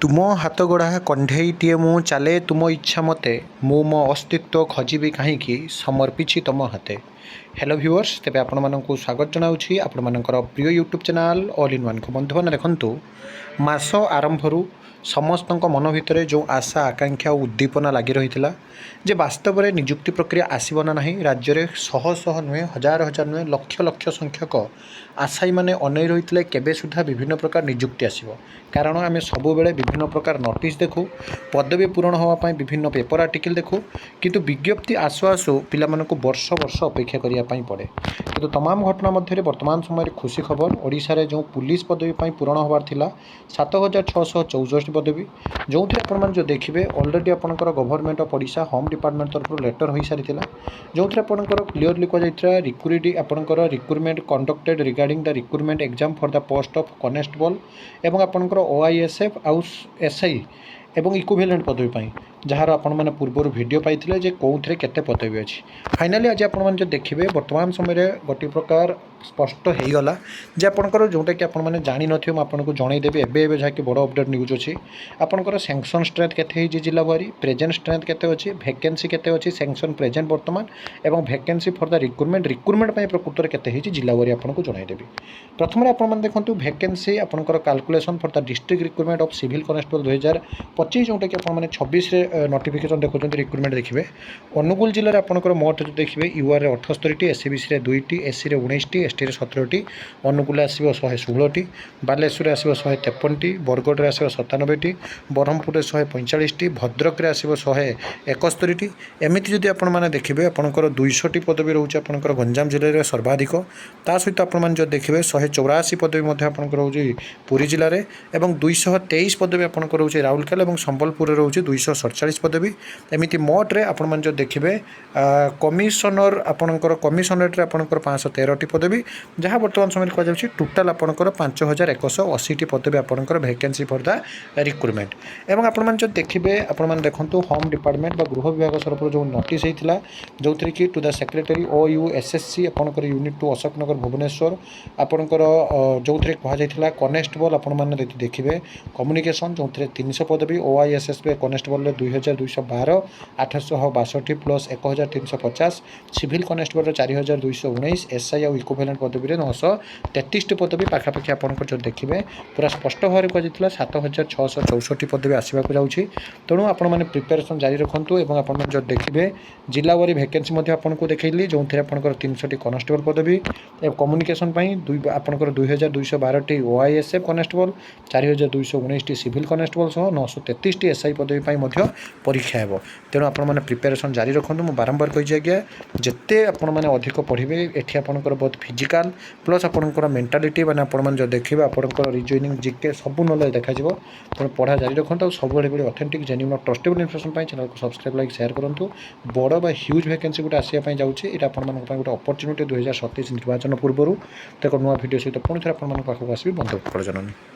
तुम हाथ गढ़ा कंढेईटिए मु चाले तुम इच्छा मते मु मो अस्तित्व खजिबी कहीं समर्पिछि तुम हाथे। हेलो व्यूअर्स, तेरे आपण मानक स्वागत जनाऊँगी आपण मानकर प्रिय YouTube channel all in one को। बंधु मैंने देखु मास आरंभरू समस्त मन भितर जो आशा आकांक्षा और उद्दीपना लगी रही जे वास्तव में निजुक्ति प्रक्रिया आसबना ना राज्य में शह शह नुहे हजार हजार नुहे लक्ष लक्ष संख्यक आशायी मैंने अनै रही केबे सुधा विभिन्न प्रकार निजुक्ति आसब। कारण आम सब विभिन्न प्रकार नोटिस देखू, पदवी पूरण होगापाई विभिन्न पेपर आर्टिकल देखू, किंतु विज्ञप्ति आसु आसु पिला वर्ष वर्ष अपेक्षा करने पड़े। किंतु तमाम घटना मध्य वर्तमान समय खुशी खबर ओडिशा रे जो पुलिस पदवी पूरण होबार थिला 7664 पदवी, जो थे आपण जो देखिए ऑलरेडी आपंकर government of Odisha home department तरफ लेटर हो सारी जो थे आपंकर क्लीयरली कहुई रिक्रूटी आपंकर recruitment conducted regarding the recruitment exam for the post of constable एवं आपंकर ओआईएसएफ आउ एसआई एवं इक्विवेलेंट पदवी पाई जार आपण मैंने पूर्व वीडियो पाई जे कौन थे केते पदवी अच्छी। फाइनाली आज आपण मैंने जो देखिए वर्तमान समय गोटे प्रकार स्पष्ट हो गला जे आपंकर जोटा कि आप जानी नथिबे मु आपको जनईदेवी एवं जहाँकि बड़ अपडेट न्यूज अच्छी। आपंकर सैंक्शन स्ट्रेंथ केते जिला वारी प्रेजेंट स्ट्रेंथ केते अच्छी, वैकेंसी केते अच्छी सैंक्शन प्रेजेंट वर्तमान एवं वैकेंसी फॉर द रिक्रुटमेंट प्रकृत केते जिला वारी आपको जनईदेवी। प्रथम आप देखो वैकेंसी आपंकर calculation for the district recruitment of civil constable 2025 जोटा कि आप 26 नोटिफिकेशन देखुं रिक्रुटमेंट देखिए। अनुगुल जिले में आपंकर मोट जो देखिए UR 78 SCBC 2 SC 19 ST 17 Angul आसो 116 बालेश्वर आसो 153 बरगढ़ आसो 97 ब्रह्मपुर 145 भद्रक आसो 171 एमती जदि आपने देखिए आपंकर 200 पदवी रोचे आपंकर गंजाम जिले में सर्वाधिक। ता सहित आपने जो देखिए 184 पदवी आपंकर रोचे पुरी जिले में और 223 पदवी आपंकर रोचे राउरकेला और संबलपुर रोचे 247 पदवी। एमती मोट्रे आपण जो देखिए कमिशनर आपंकर कमिशनरेट आपंकर 513 पदवी जहाँ बर्तमान समय कहुच्छी टोटाल आपंकर 5180 पदवी आपंकर वैकेंसी फॉर द रिक्रुटमेंट। एवं आपण जो देखिए आपण देखो होम डिपार्टमेंट गृह विभाग तरफ जो नोटिस होता जो थी कि टू द सेक्रेटरी OUSSC आपंकर यूनिट 2 अशोकनगर भुवनेश्वर आपंकर जो थे कहुला कनेस्टेबल आपण देखिए कम्युनिकेशन जो थे 300 पदवी OISSP constable 2212 862 plus 1350 civil constable 4219 SI और इक्विवेलेंट पदवी 933 पदवी पाखापाखि आपंकर जो देखिए पूरा स्पष्ट भाव कहुला 7664 पदवी आसवाक जाऊँगी। तेणु आपण मैंने प्रिपेरेसन जारी रखुँ और आप जो देखिए जिला वारी वैकेंसी आपको देखली जो थे आपंकर 300 कनेस्टेबल पदवी कम्युनिकेशन आपंकर 2212 OISF कनेस्टेबल 4219 सिविल कनेस्टेबल सह 933 एसआई पदवी परीक्षा हे। तेणु आप प्रिपेरेसन जारी रखुँ। मुझे बारंबार कही आज्ञा जिते आपने अधिक पढ़े ये आपंकर बहुत फिजिकाल प्लस आपंकर मेंटालिटी मैंने आप जो देखिए आपंकर रिजनिंग जीके सब नॉलेज देखा। तेणु पढ़ा जारी रखुँ और सब authentic genuine trustable information channel को सब्सक्राइब लाइक शेयर करूँ। बड़ बा ह्यूज वैकेंसी गोटे आसापी जाऊँगी ये आपंकर गोटे अपॉर्चुनिटी 2027 निर्वाचन पूर्व तो एक नुआ भिडियो सहित पुणी थे आप पाखक आसबि बंधु जननी।